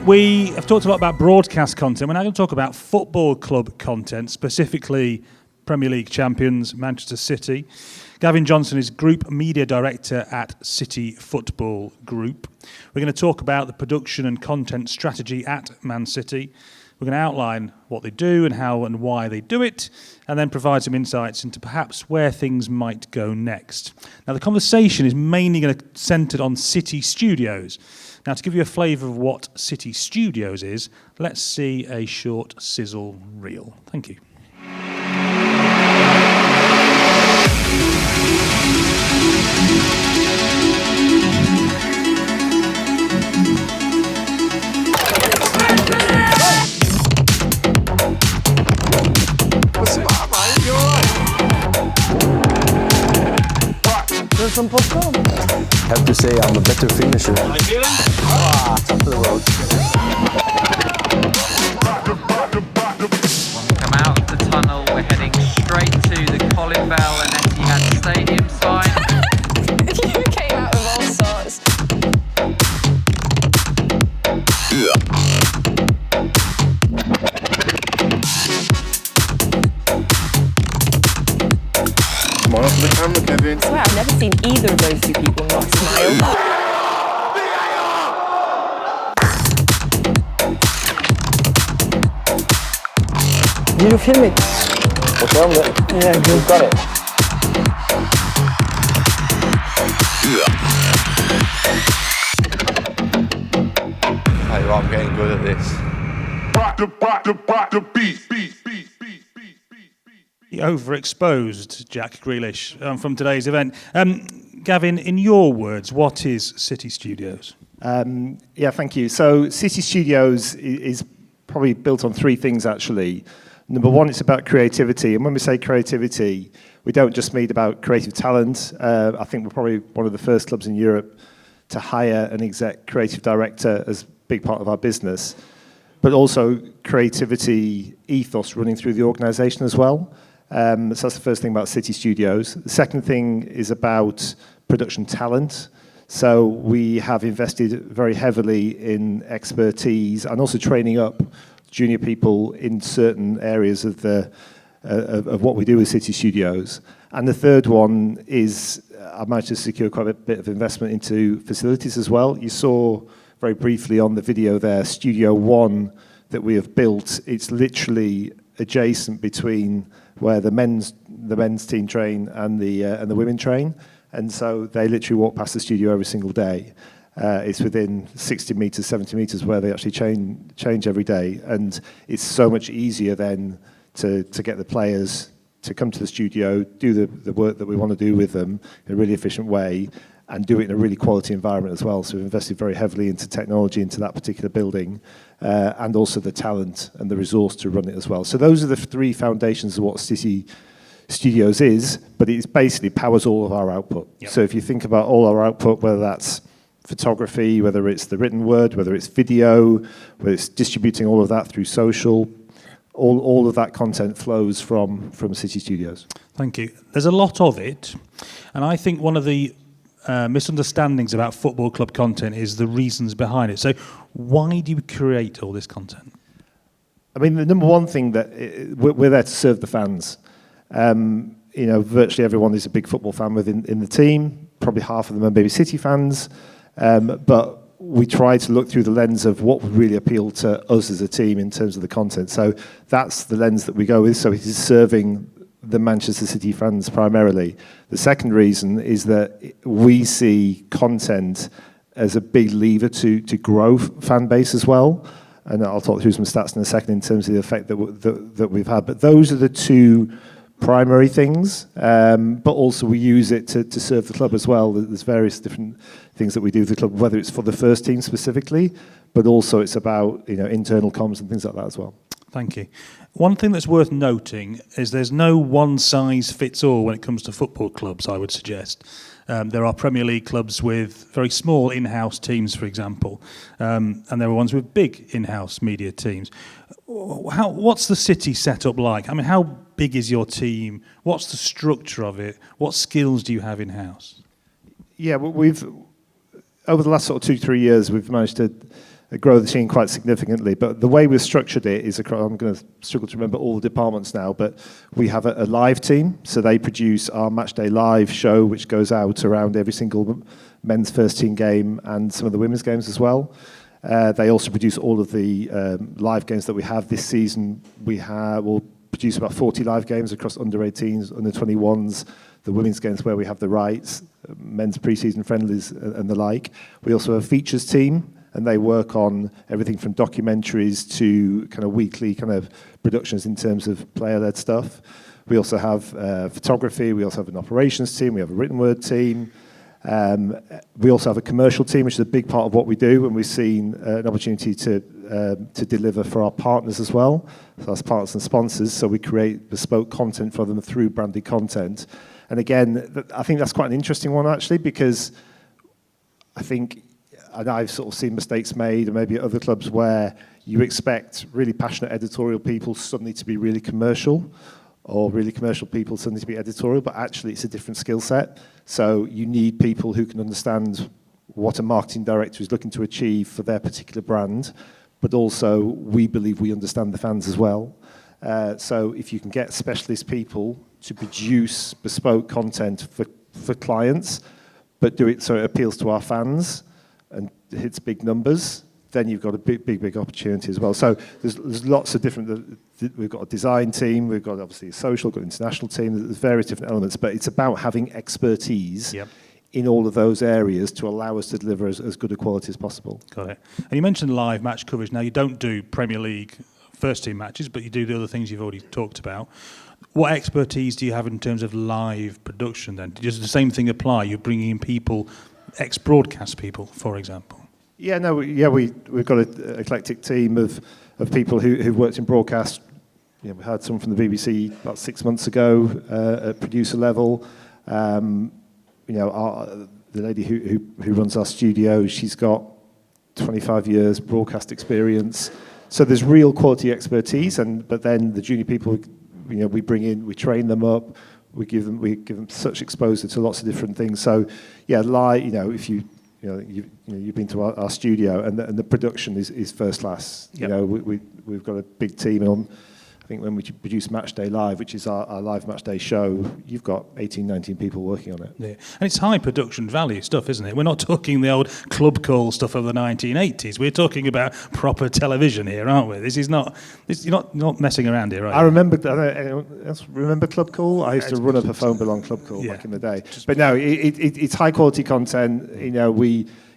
We have talked a lot about broadcast content. We're now going to talk about football club content, specifically Premier League champions, Manchester City. Gavin Johnson is Group Media Director at City Football Group. We're going to talk about the production and content strategy at Man City. We're going to outline what they do and how and why they do it, and then provide some insights into perhaps where things might go next. Now, the conversation is mainly going to centre on City Studios. Now, to give you a flavour of what City Studios is, let's see a short sizzle reel. Thank you. Some popcorn. Have to say I'm a better finisher. How you feeling? Top of the road. When we come out of the tunnel, we're heading straight to the Colin Bell and Etihad Stadium sign. You came out with all sorts. Smile for the camera, Kevin. I swear I've never seen either of those two people not smile. Did you film it? What's wrong with it? Yeah, good. You've got it. Hey, I'm getting good at this. The overexposed Jack Grealish from today's event. Gavin, in your words, what is City Studios? Yeah, thank you. So City Studios is probably built on three things, actually. Number one, it's about creativity. And when we say creativity, we don't just mean about creative talent. I think we're probably one of the first clubs in Europe to hire an exec creative director as a big part of our business, but also creativity ethos running through the organisation as well. So that's the first thing about City Studios. The second thing is about production talent. So we have invested very heavily in expertise and also training up junior people in certain areas of what we do with City Studios. And the third one is I managed to secure quite a bit of investment into facilities as well. You saw very briefly on the video there, Studio One that we have built. It's literally adjacent between where the men's team train and the women train, and so they literally walk past the studio every single day. It's within 60 meters, 70 meters where they actually change every day, and it's so much easier then to get the players to come to the studio, do the work that we want to do with them in a really efficient way, and do it in a really quality environment as well. So we've invested very heavily into technology, into that particular building, and also the talent and the resource to run it as well. So those are the three foundations of what City Studios is, but it basically powers all of our output. Yep. So if you think about all our output, whether that's photography, whether it's the written word, whether it's video, whether it's distributing all of that through social, all of that content flows from City Studios. Thank you. There's a lot of it, and I think one of the misunderstandings about football club content is the reasons behind it. So why do you create all this content? I mean, the number one thing that we're there to serve the fans. Virtually everyone is a big football fan within the team. Probably half of them are maybe City fans. But we try to look through the lens of what would really appeal to us as a team in terms of the content. So that's the lens that we go with. So it is serving the Manchester City fans primarily. The second reason is that we see content as a big lever to grow fan base as well. And I'll talk through some stats in a second in terms of the effect that we've had. But those are the two primary things, but also we use it to serve the club as well. There's various different things that we do with the club, whether it's for the first team specifically, but also it's about internal comms and things like that as well. Thank you. One thing that's worth noting is there's no one-size-fits-all when it comes to football clubs, I would suggest. There are Premier League clubs with very small in-house teams, for example, and there are ones with big in-house media teams. What's the City setup like? I mean, how big is your team? What's the structure of it? What skills do you have in-house? Yeah, well, we've over the last sort of 2-3 years, we've managed to grow the team quite significantly. But the way we've structured it is, I'm going to struggle to remember all the departments now, but we have a live team. So they produce our Matchday Live show, which goes out around every single men's first team game and some of the women's games as well. They also produce all of the live games that we have this season. We'll produce about 40 live games across under 18s, under 21s, the women's games where we have the rights, men's pre-season friendlies and the like. We also have a features team, and they work on everything from documentaries to kind of weekly kind of productions in terms of player-led stuff. We also have photography. We also have an operations team. We have a written word team. We also have a commercial team, which is a big part of what we do, and we've seen an opportunity to deliver for our partners as well, so as partners and sponsors. So we create bespoke content for them through branded content. And again, I think that's quite an interesting one actually, because I think, and I've sort of seen mistakes made, and maybe at other clubs, where you expect really passionate editorial people suddenly to be really commercial, or really commercial people suddenly to be editorial, but actually it's a different skill set. So you need people who can understand what a marketing director is looking to achieve for their particular brand, but also we believe we understand the fans as well. So if you can get specialist people to produce bespoke content for clients, but do it so it appeals to our fans and hits big numbers, then you've got a big opportunity as well. So there's lots of different, we've got a design team, we've got obviously a social, we've got an international team, there's various different elements, but it's about having expertise in all of those areas to allow us to deliver as good a quality as possible. Got it. And you mentioned live match coverage. Now, you don't do Premier League first team matches, but you do the other things you've already talked about. What expertise do you have in terms of live production then? Does the same thing apply? You're bringing in people, ex-broadcast people, for example? We've got an eclectic team of people who've worked in broadcast. We had some from the BBC about 6 months ago at producer level. The lady who runs our studio, she's got 25 years broadcast experience. So there's real quality expertise, but then the junior people, we bring in, we train them up, we give them such exposure to lots of different things. So if you've been to our studio, and the production is first class. We've got a big team on. I think when we produce Matchday Live, which is our live Matchday show, you've got 18, 19 people working on it. Yeah. And it's high production value stuff, isn't it? We're not talking the old club call stuff of the 1980s. We're talking about proper television here, aren't we? You're not messing around here, right? I remember, anyone else remember Club Call? I used to run up a phone bill on Club Call back in the day. But no, it's high quality content.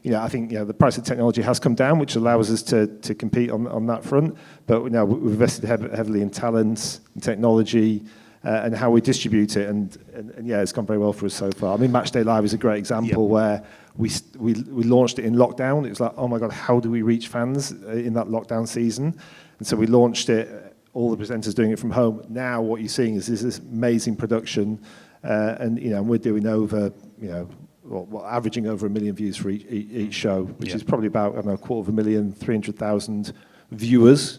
I think the price of technology has come down, which allows us to compete on that front. But we've invested heavily in talent, and technology, and how we distribute it. And it's gone very well for us so far. I mean, Matchday Live is a great example where we launched it in lockdown. It was like, oh my God, how do we reach fans in that lockdown season? And so we launched it, all the presenters doing it from home. Now what you're seeing is this amazing production, and we're doing over, averaging over 1 million views for each show, which is probably about 250,000, 300,000 viewers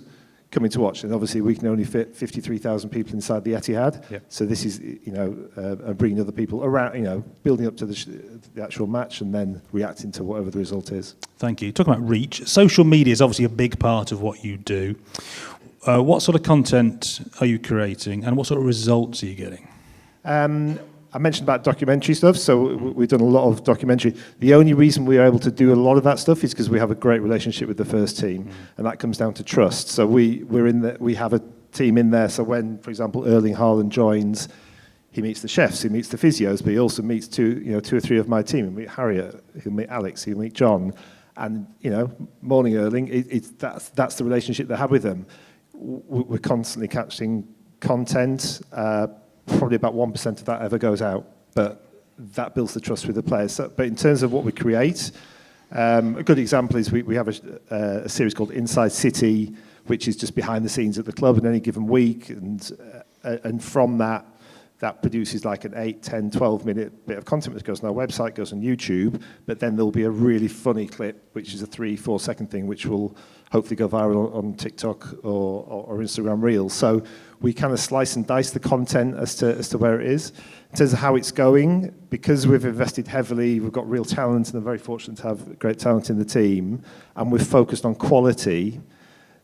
coming to watch. And obviously we can only fit 53,000 people inside the Etihad. Yep. So this is, bringing other people around, building up to the actual match and then reacting to whatever the result is. Thank you. Talking about reach, social media is obviously a big part of what you do. What sort of content are you creating and what sort of results are you getting? I mentioned about documentary stuff, so we've done a lot of documentary. The only reason we're able to do a lot of that stuff is because we have a great relationship with the first team, and that comes down to trust. So we have a team in there, so when, for example, Erling Haaland joins, he meets the chefs, he meets the physios, but he also meets two or three of my team. He'll meet Harriet, he'll meet Alex, he'll meet John, and, morning Erling, that's the relationship they have with them. We're constantly catching content, probably about 1% of that ever goes out, but that builds the trust with the players. So, but in terms of what we create, a good example is we have a series called Inside City, which is just behind the scenes at the club in any given week, and from that, that produces like an 8, 10, 12-minute bit of content which goes on our website, goes on YouTube, but then there'll be a really funny clip, which is a 3-4 second thing, which will hopefully go viral on TikTok or Instagram Reels. So we kind of slice and dice the content as to where it is. In terms of how it's going, because we've invested heavily, we've got real talent, and I'm very fortunate to have great talent in the team, and we've focused on quality.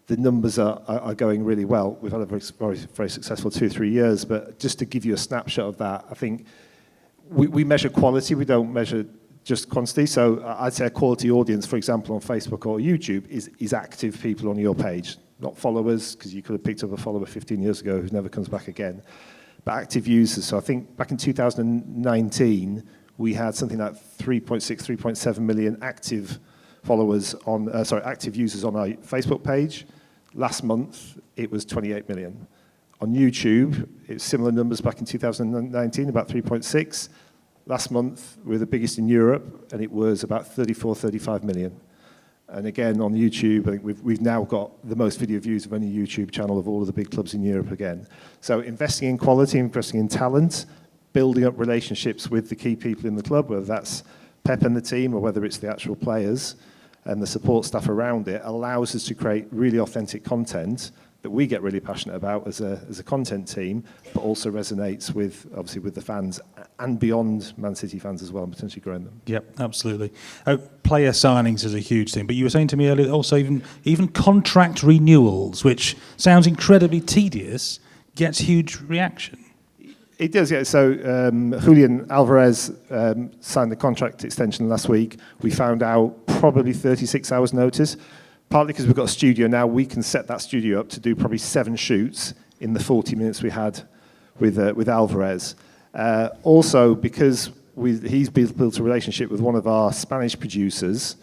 The numbers are going really well. We've had a very successful 2-3 years, but just to give you a snapshot of that, I think we measure quality, we don't measure just quantity. So I'd say a quality audience, for example, on Facebook or YouTube is active people on your page, not followers, because you could have picked up a follower 15 years ago who never comes back again, but active users. So I think back in 2019, we had something like 3.6, 3.7 million active followers on, active users on our Facebook page. Last month, it was 28 million. On YouTube, it's similar numbers back in 2019, about 3.6. Last month, we're the biggest in Europe, and it was about 34, 35 million. And again, on YouTube, I think we've now got the most video views of any YouTube channel of all of the big clubs in Europe again. So investing in quality, investing in talent, building up relationships with the key people in the club, whether that's Pep and the team or whether it's the actual players, and the support staff around it, allows us to create really authentic content that we get really passionate about as a content team, but also resonates with, obviously, with the fans and beyond Man City fans as well, and potentially growing them. Yep, absolutely. Player signings is a huge thing, but you were saying to me earlier also even contract renewals, which sounds incredibly tedious, gets huge reaction. It does, yeah. So Julian Alvarez signed the contract extension last week. We found out probably 36 hours notice, partly because we've got a studio now. We can set that studio up to do probably 7 shoots in the 40 minutes we had with Alvarez. Also, because he's built a relationship with one of our Spanish producers,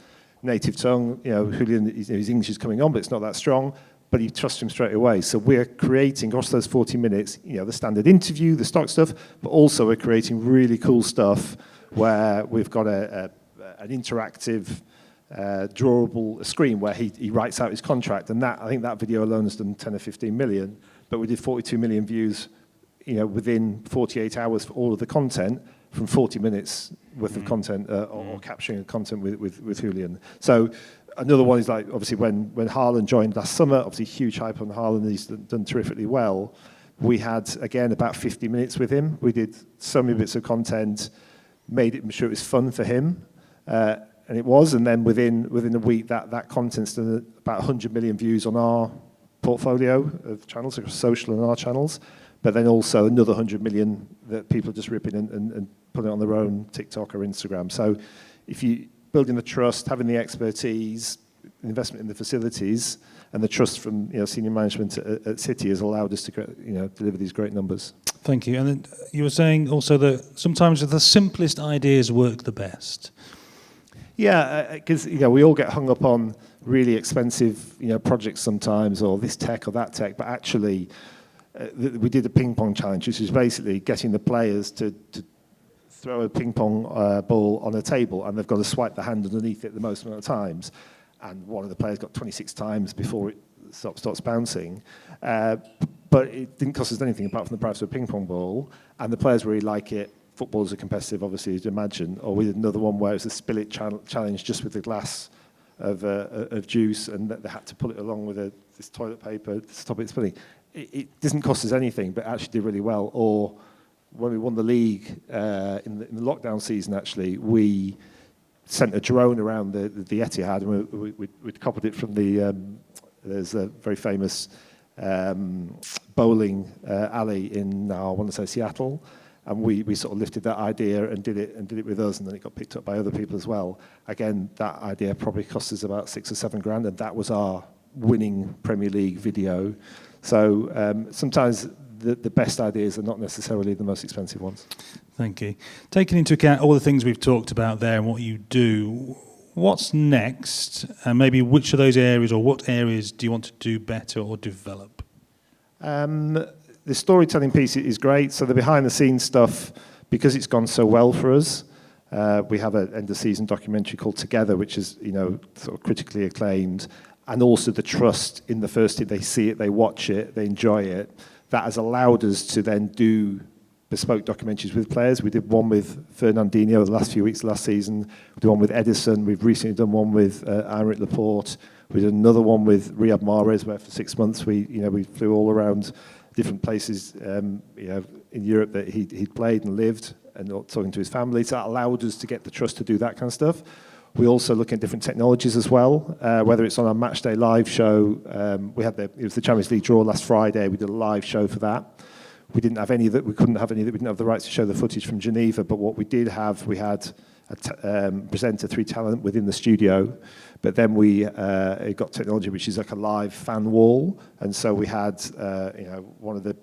native tongue. Julian, his English is coming on, but it's not that strong. But he trusts him straight away. So we're creating, across those 40 minutes, the standard interview, the stock stuff, but also we're creating really cool stuff where we've got an interactive, drawable screen where he writes out his contract. And I think that video alone has done 10 or 15 million, but we did 42 million views, within 48 hours for all of the content from 40 minutes worth of content or capturing the content with Julian. So another one is like, obviously, when Haaland joined last summer, obviously huge hype on Haaland, he's done terrifically well. We had, again, about 50 minutes with him. We did so many bits of content, made sure it was fun for him, and it was. And then within a week, that content's done about 100 million views on our portfolio of channels, across social and our channels, but then also another 100 million that people are just ripping and putting it on their own TikTok or Instagram. So if you building the trust, having the expertise, investment in the facilities, and the trust from senior management at City has allowed us to deliver these great numbers. Thank you. And then you were saying also that sometimes the simplest ideas work the best. Yeah, because we all get hung up on really expensive projects sometimes, or this tech or that tech, but actually we did a ping pong challenge, which is basically getting the players to throw a ping pong ball on a table, and they've got to swipe the hand underneath it the most amount of times. And one of the players got 26 times before it stops bouncing. But it didn't cost us anything apart from the price of a ping pong ball. And the players really like it. Footballers are competitive, obviously, as you imagine. Or we did another one where it was a spill it challenge just with a glass of juice, and they had to pull it along with this toilet paper to stop it spilling. It doesn't cost us anything, but actually did really well. Or when we won the league in the lockdown season, actually, we sent a drone around the Etihad, and we'd copied it from there's a very famous bowling alley in, I want to say, Seattle, and we sort of lifted that idea and did it with us, and then it got picked up by other people as well. Again, that idea probably cost us about 6 or 7 grand, and that was our winning Premier League video. So sometimes the best ideas are not necessarily the most expensive ones. Thank you. Taking into account all the things we've talked about there and what you do, what's next? And maybe which of those areas or what areas do you want to do better or develop? The storytelling piece is great. So the behind-the-scenes stuff, because it's gone so well for us, we have an end-of-season documentary called Together, which is sort of critically acclaimed, and also the trust in the first team. They see it, they watch it, they enjoy it. That has allowed us to then do bespoke documentaries with players. We did one with Fernandinho the last few weeks last season. We did one with Edison. We've recently done one with Aymeric Laporte. We did another one with Riyad Mahrez, where for 6 months we flew all around different places in Europe that he'd played and lived, and talking to his family. So that allowed us to get the trust to do that kind of stuff. We also look at different technologies as well, whether it's on our Matchday live show. It was the Champions League draw last Friday. We did a live show for that. We didn't have any that we couldn't have any that we didn't have the rights to show the footage from Geneva. But what we did have, we had a presenter, 3 talent within the studio. But then we got technology which is like a live fan wall, and so we had one of the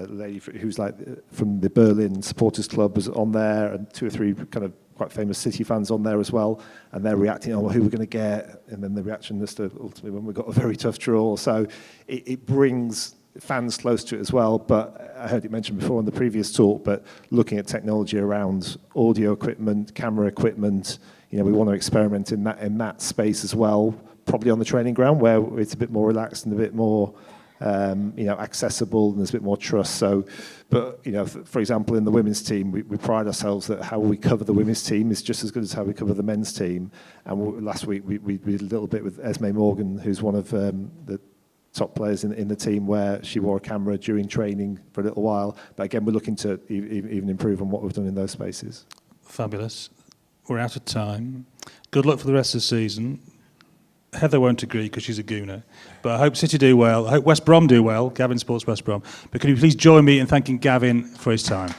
lady who's like from the Berlin Supporters Club was on there, and 2 or 3 kind of quite famous City fans on there as well, and they're reacting, who we're going to get, and then the reaction as to ultimately when we got a very tough draw. So it brings fans close to it as well. But I heard it mentioned before in the previous talk, but looking at technology around audio equipment, camera equipment, we want to experiment in that space as well, probably on the training ground where it's a bit more relaxed and a bit more accessible, and there's a bit more trust. So, but for example, in the women's team, we pride ourselves that how we cover the women's team is just as good as how we cover the men's team. And last week we did a little bit with Esme Morgan, who's one of the top players in the team, where she wore a camera during training for a little while. But again, we're looking to even improve on what we've done in those spaces. Fabulous. We're out of time. Good luck for the rest of the season. Heather won't agree because she's a gooner. But I hope City do well. I hope West Brom do well. Gavin supports West Brom. But can you please join me in thanking Gavin for his time?